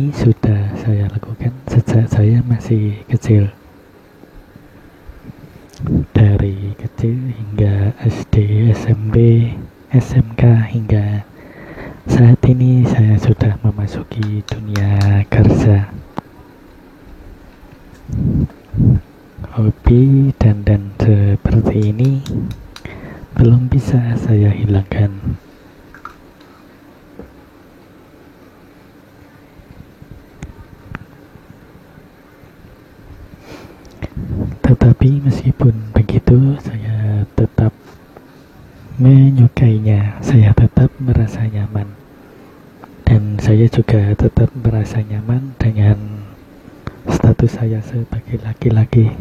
ini sudah saya lakukan sejak saya masih kecil. Dari kecil hingga SD, SMP, SMK hingga saat ini saya sudah memasuki dunia kerja. Hobi dandan seperti ini belum bisa saya hilangkan. Tetapi meskipun begitu, saya tetap menyukainya, saya tetap merasa nyaman. Dan saya juga tetap merasa nyaman dengan status saya sebagai laki-laki.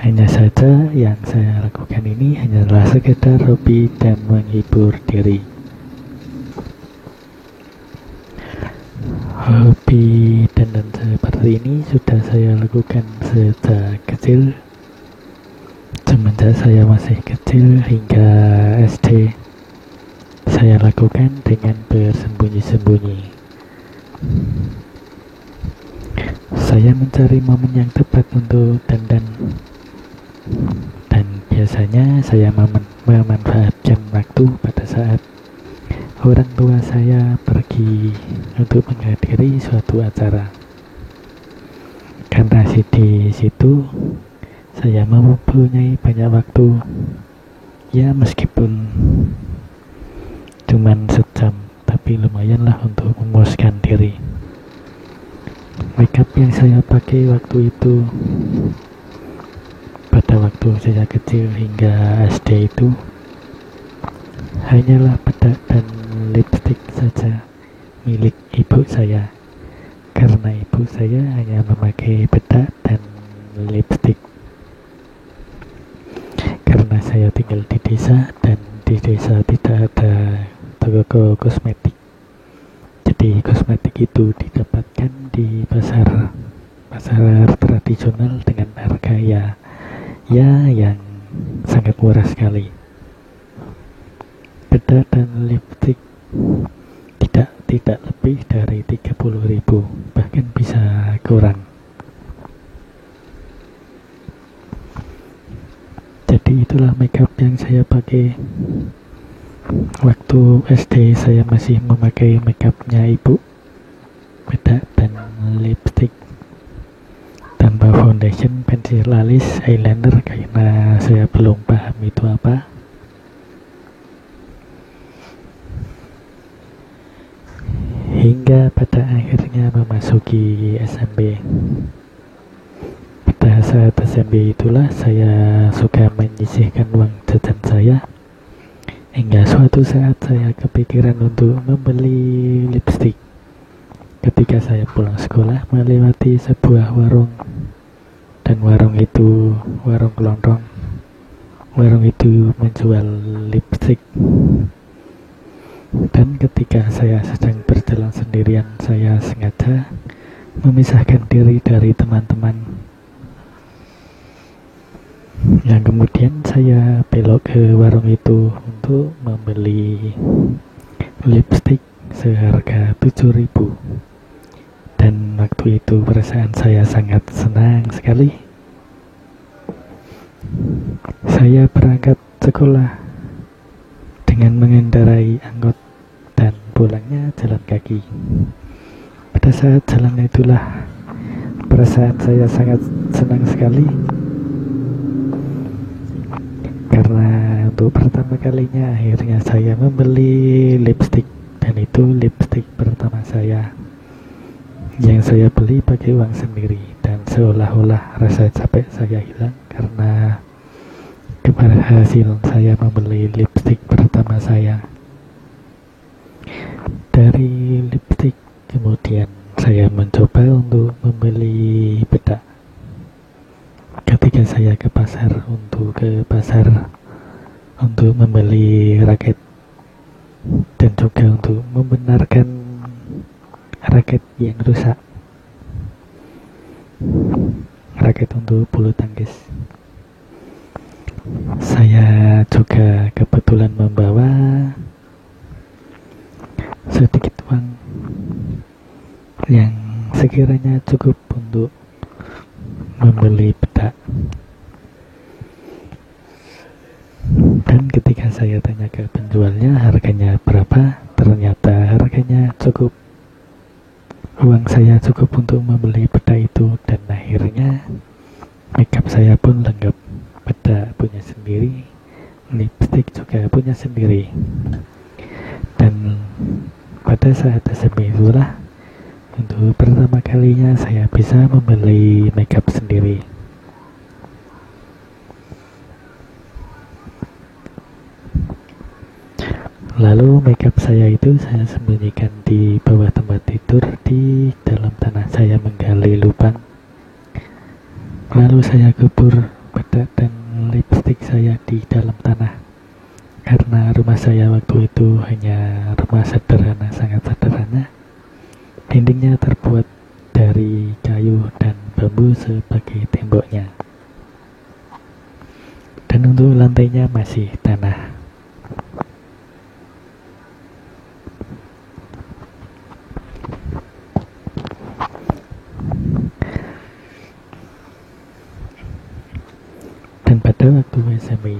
Hanya saja yang saya lakukan ini hanyalah sekedar hobi dan menghibur diri. Hobi dandan seperti ini sudah saya lakukan sejak kecil, semenjak saya masih kecil hingga SD. Saya lakukan dengan bersembunyi-sembunyi. Saya mencari momen yang tepat untuk dandan, dan biasanya saya memanfaatkan waktu pada saat orang tua saya pergi untuk menghadiri suatu acara. Karena di situ saya mempunyai banyak waktu, ya meskipun cuman sejam, tapi lumayanlah untuk memuaskan diri. Makeup yang saya pakai waktu itu, pada waktu saya kecil hingga SD itu, hanyalah bedak dan lipstik saja milik ibu saya, karena ibu saya hanya memakai bedak dan lipstik. Karena saya tinggal di desa dan di desa tidak ada toko kosmetik, jadi kosmetik itu didapatkan di pasar tradisional dengan harga ya yang sangat murah sekali. Bedak dan lipstik tidak lebih dari 30.000, bahkan bisa kurang. Jadi itulah makeup yang saya pakai. Waktu SD saya masih memakai makeupnya ibu, bedak dan lipstik, tanpa foundation, pensil alis, eyeliner, karena saya belum paham itu apa. Hingga pada akhirnya memasuki SMP. Pada saat SMP itulah saya suka menyisihkan uang jajan saya, hingga suatu saat saya kepikiran untuk membeli lipstik. Ketika saya pulang sekolah melewati sebuah warung, dan warung itu warung kelontong. Warung itu menjual lipstik. Dan ketika saya sedang berjalan sendirian, saya sengaja memisahkan diri dari teman-teman. Yang kemudian saya belok ke warung itu untuk membeli lipstik seharga 7.000. Dan waktu itu perasaan saya sangat senang sekali. Saya berangkat sekolah dengan mengendarai angkot dan pulangnya jalan kaki. Pada saat jalan itulah perasaan saya sangat senang sekali, karena untuk pertama kalinya akhirnya saya membeli lipstik, dan itu lipstik pertama saya yang saya beli pakai uang sendiri, dan seolah-olah rasa capek saya hilang karena keberhasilan saya membeli lipstik pertama saya. Dari lipstik kemudian saya mencoba untuk membeli bedak. Ketika saya ke pasar untuk membeli raket, dan juga untuk membenarkan raket yang rusak, raket untuk bulu tangkis. Saya juga kebetulan membawa sedikit uang yang sekiranya cukup untuk membeli bedak. Dan ketika saya tanya ke penjualnya harganya berapa, ternyata harganya cukup, uang saya cukup untuk membeli bedak itu. Dan akhirnya makeup saya pun lengkap, bedak punya sendiri, lipstick juga punya sendiri. Dan pada saat SMP itulah untuk pertama kalinya saya bisa membeli makeup sendiri. Lalu makeup saya itu saya sembunyikan di bawah tempat tidur, di dalam tanah saya menggali lubang. Lalu saya kubur bedak dan lipstick saya di dalam tanah. Karena rumah saya waktu itu hanya rumah sederhana, sangat sederhana. Dindingnya terbuat dari kayu dan bambu sebagai temboknya. Dan untuk lantainya masih tanah. Dan pada waktu SMP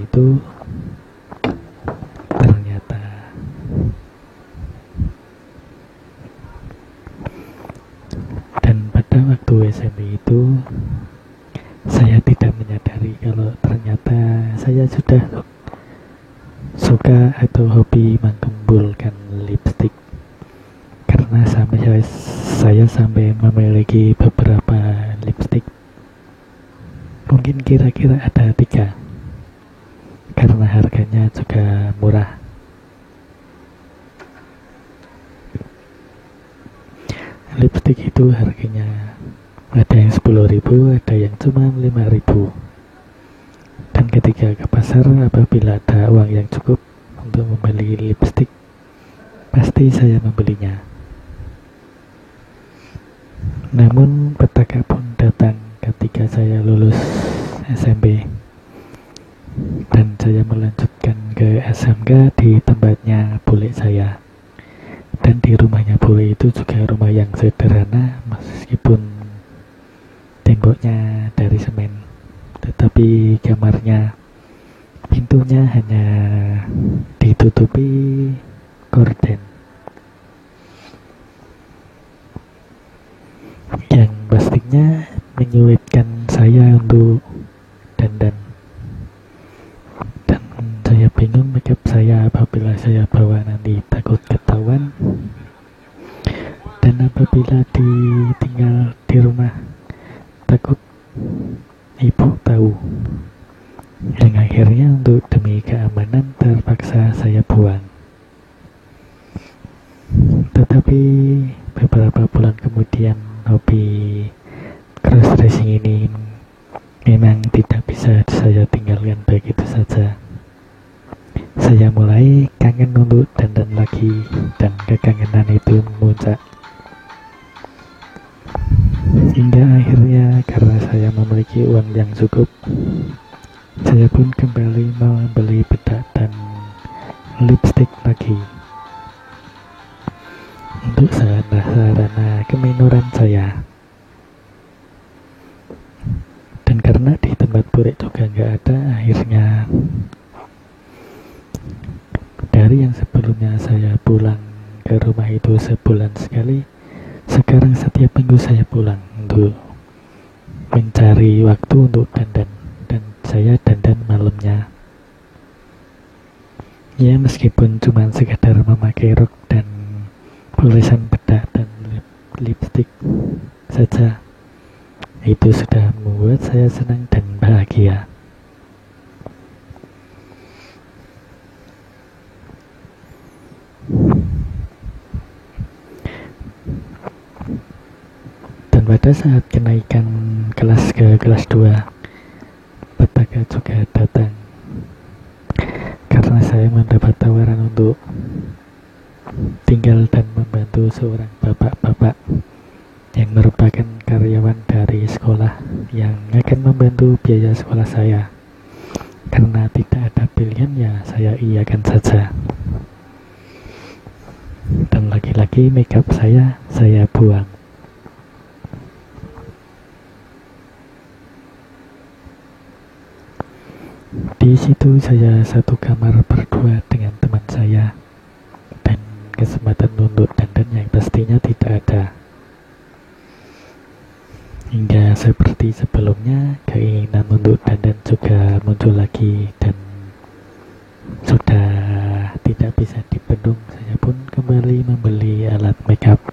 itu saya tidak menyadari kalau ternyata saya sudah suka atau hobi menggembulkan lipstick. Karena saya sampai memiliki beberapa lipstick, mungkin kira-kira ada 3, karena harganya juga murah. Lipstick itu harganya ada yang 10.000, ada yang cuma 5.000. Dan ketika ke pasar, apabila ada uang yang cukup untuk membeli lipstick, pasti saya membelinya. Namun petaka pun datang ketika saya lulus SMP dan saya melanjutkan ke SMK di tempatnya bule saya. Dan di rumahnya bule itu juga rumah yang sederhana, meskipun temboknya dari semen, tetapi kamarnya, pintunya hanya ditutupi gorden. Yang pastinya menyulitkan saya untuk dandan. Dan saya bingung makeup saya apabila saya bawa nanti takut ketahuan. Dan apabila ditinggal di rumah takut ibu tahu. Yang akhirnya untuk demi keamanan terpaksa saya buang. Tetapi beberapa bulan kemudian hobi cross dressing ini memang tidak bisa saya tinggalkan begitu saja. Saya mulai kangen untuk dandan lagi, dan kekangenan itu memuncak. Hingga akhirnya karena saya memiliki uang yang cukup, saya pun kembali membeli bedak dan lipstick lagi untuk sarana keminoran saya. Dan karena di tempat burik juga nggak ada, akhirnya dari yang sebelumnya saya pulang ke rumah itu sebulan sekali, sekarang setiap minggu saya pulang untuk mencari waktu untuk dandan. Dan saya dandan malamnya. Ya meskipun cuma sekadar memakai rok dan polesan bedak dan lipstick saja, itu sudah membuat saya senang dan bahagia. Dan pada saat kenaikan kelas ke kelas 2, petaka juga datang. Karena saya mendapat tawaran untuk tinggal dan membantu seorang bapak-bapak yang merupakan karyawan dari sekolah yang akan membantu biaya sekolah saya. Karena tidak ada pilihan, ya saya iakan saja. Dan lagi-lagi makeup saya buang. Di situ saya satu kamar berdua dengan teman saya, dan kesempatan untuk dandan yang pastinya tidak ada. Hingga seperti sebelumnya, keinginan untuk dandan juga muncul lagi, dan sudah tidak bisa dibendung, saya pun kembali membeli alat makeup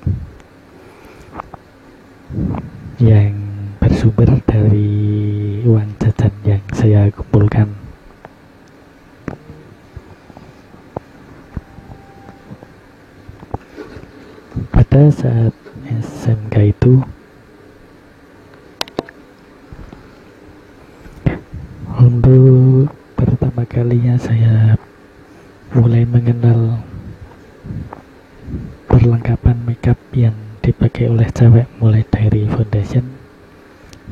yang bersumber dari uang jajan yang saya kumpulkan. Pada saat SMK itu, untuk pertama kalinya saya mulai mengenal perlengkapan makeup yang dipakai oleh cewek, mulai dari foundation.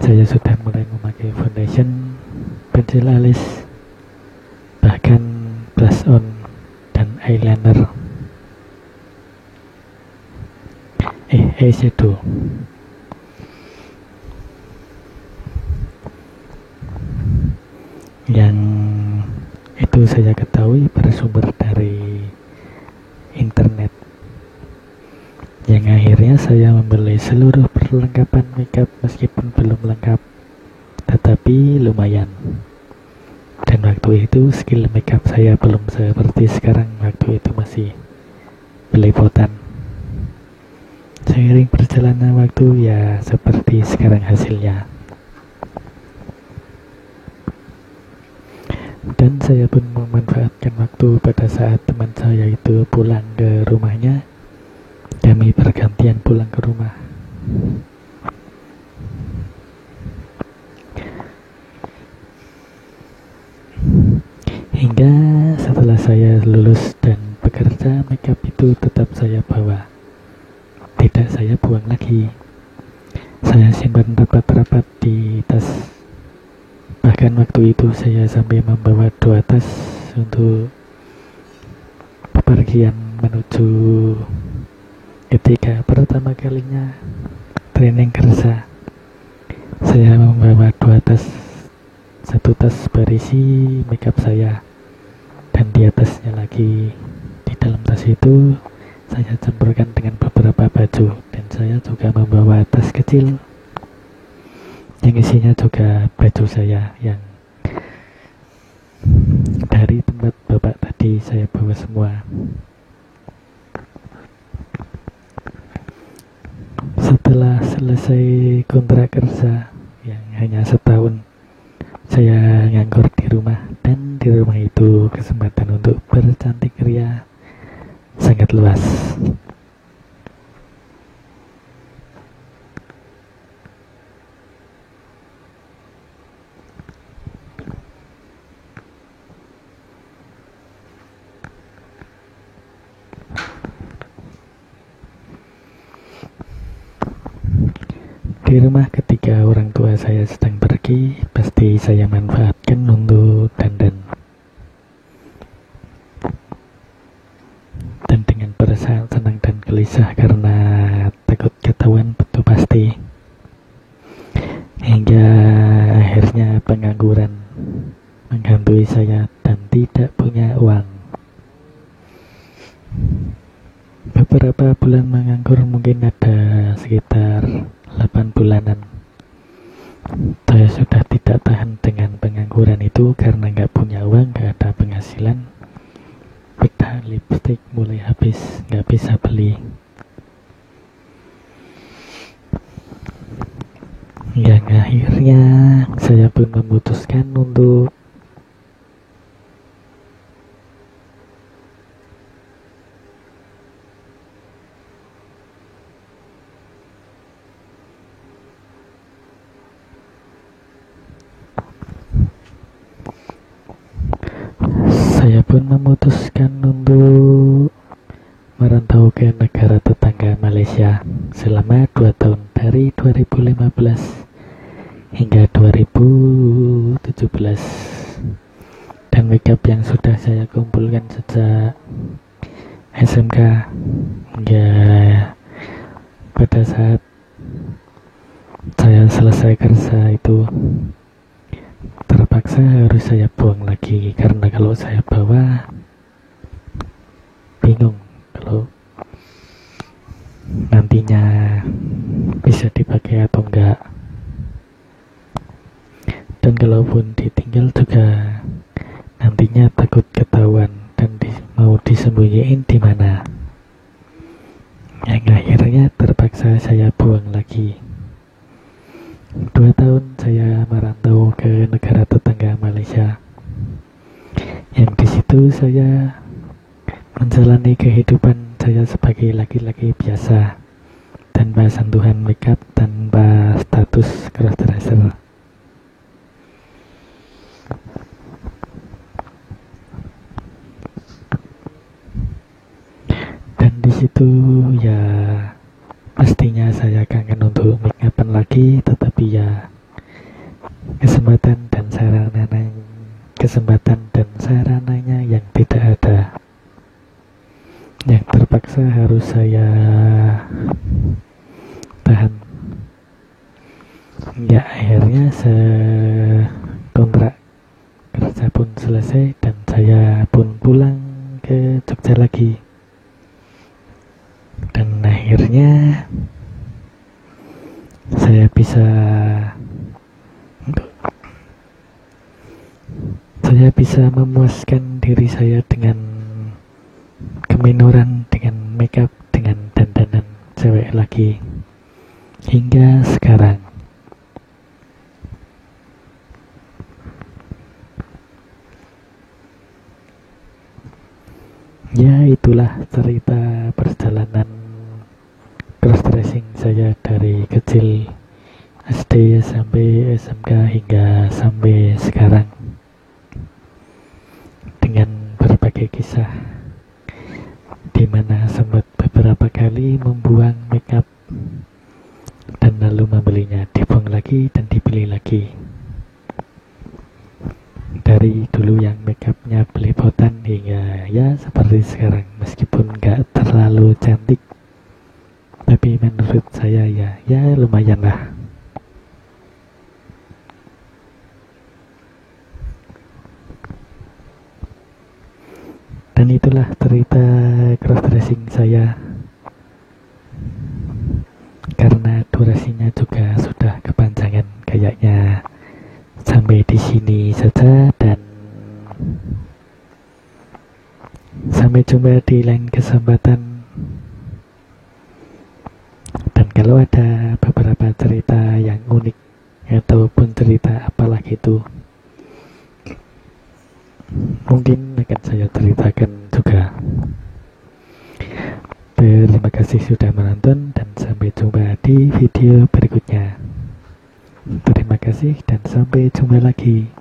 Saya sudah mulai memakai foundation, pensil alis, bahkan blush on dan eyeliner, eyeshadow. Yang itu saya ketahui bersumber dari internet, yang akhirnya saya membeli seluruh perlengkapan makeup meskipun belum lengkap, tetapi lumayan. Dan waktu itu skill makeup saya belum seperti sekarang, waktu itu masih belepotan. Seiring perjalanan waktu, ya seperti sekarang hasilnya. Dan saya pun memanfaatkan waktu pada saat teman saya itu pulang ke rumahnya. Kami bergantian pulang ke rumah. Hingga setelah saya lulus dan bekerja, makeup itu tetap saya bawa. Tidak saya buang lagi. Saya simpan rapat-rapat di tas. Bahkan waktu itu saya sampai membawa 2 tas untuk bepergian menuju ketika pertama kalinya training kerja. Saya membawa 2 tas, 1 tas berisi makeup saya, dan di atasnya lagi, di dalam tas itu saya campurkan dengan beberapa baju, dan saya juga membawa tas kecil yang isinya juga baju saya yang dari tempat bapak tadi saya bawa semua. Setelah selesai kontrak kerja yang hanya setahun, saya nganggur di rumah, dan di rumah itu kesempatan untuk bercantik ria sangat luas. Di rumah ketika orang tua saya sedang pergi, pasti saya manfaatkan untuk dandan. Dan dengan perasaan senang dan gelisah karena takut ketahuan betul pasti. Hingga akhirnya pengangguran menghantui saya dan tidak punya uang. Beberapa bulan menganggur, mungkin ada sekitar 8 bulanan. Saya sudah tidak tahan dengan pengangguran itu karena nggak punya uang, nggak ada penghasilan. Bedah lipstik mulai habis, nggak bisa beli. Yang akhirnya saya pun memutuskan untuk merantau ke negara tetangga Malaysia selama 2 tahun, dari 2015 hingga 2017. Dan makeup yang sudah saya kumpulkan sejak SMK hingga pada saat saya selesai kerja itu terbang terpaksa harus saya buang lagi, karena kalau saya bawa bingung kalau nantinya bisa dipakai atau enggak. Dan kalaupun ditinggal juga nantinya takut ketahuan dan mau disembunyiin di mana. Yang akhirnya terpaksa saya buang lagi. 2 tahun saya merantau ke negara tetangga Malaysia. Yang di situ saya menjalani kehidupan saya sebagai laki-laki biasa, tanpa sentuhan makeup, tanpa status crossdresser. Dan di situ ya pastinya saya kangen untuk make-upan lagi, tetapi ya kesempatan dan sarananya yang tidak ada, yang terpaksa harus saya tahan. Ya akhirnya kontrak kerja pun selesai dan saya pun pulang ke Jogja lagi. Dan akhirnya saya bisa memuaskan diri saya dengan keminoran, dengan makeup, dengan dandanan cewek lagi hingga sekarang. Ya, itulah cerita perjalanan crossdressing saya dari kecil, SD sampai SMK hingga sampai sekarang, dengan berbagai kisah di mana sempat beberapa kali membuang makeup dan lalu membelinya, dibuang lagi dan dibeli lagi. Dari dulu yang makeupnya belepotan hingga ya seperti sekarang, meskipun gak terlalu cantik, tapi menurut saya ya lumayan lah. Dan itulah cerita crossdressing saya, karena durasinya juga sudah kepanjangan kayaknya. Sampai di sini saja dan sampai jumpa di lain kesempatan. Dan kalau ada beberapa cerita yang unik ataupun cerita apalah gitu, mungkin akan saya ceritakan juga. Terima kasih sudah menonton dan sampai jumpa di video berikutnya. Terima kasih dan sampai jumpa lagi.